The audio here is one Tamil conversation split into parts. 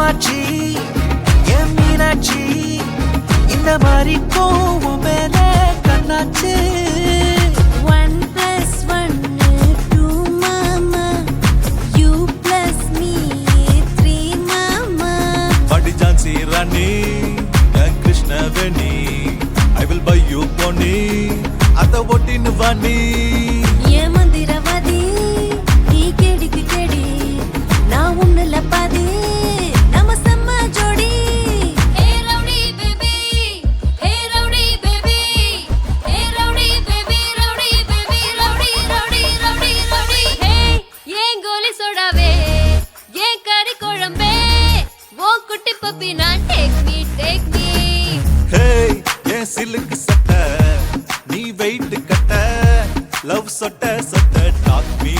காமாட்சி என் மீனாட்சி இந்த மாதிரி கோவம் மேல கண்ணாச்சு 1+1 2 மாமா you plus me 3 மாமா படி Jhansi Rani Krishnaveni I will buy you pony அத ஒட்டின்னு வாணி ஏ மந்திரவாதி நீ கேடிக்கு கேடி நான் உன்னுல பாதி நம்ம செம்ம ஜோடி hey rowdy baby hey rowdy baby hey rowdy baby rowdy baby rowdy rowdy rowdy rowdy hey ஏன் கோலி சோடாவே ஏன் கறி குழம்பே ஓ குட்டி பப்பி நான் டேக் மீ ஹே என் சிலுக்கு சட்டை நீ வெயிட் கட்ட லவ் சொட்ட சொட்ட டாக் மீ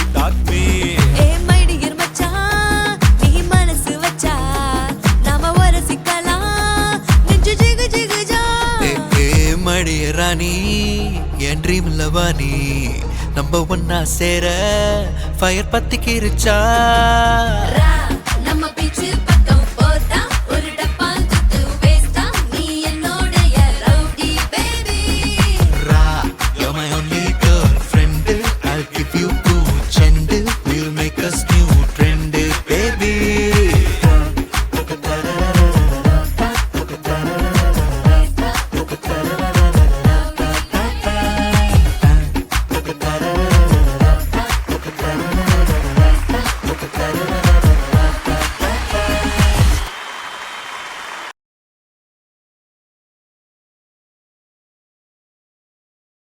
ஏ மை டியர் மச்சான் நீ மனசு வச்சா நாம வரசிக்கலாம் நெஞ்சு ஜிகு ஜிகு ஜா ஏ மடிய ராணி என் ட்ரீம்ல வாணி நம்ம ஒன்னா சேர ஃபயர் பத்திக்கிருச்சா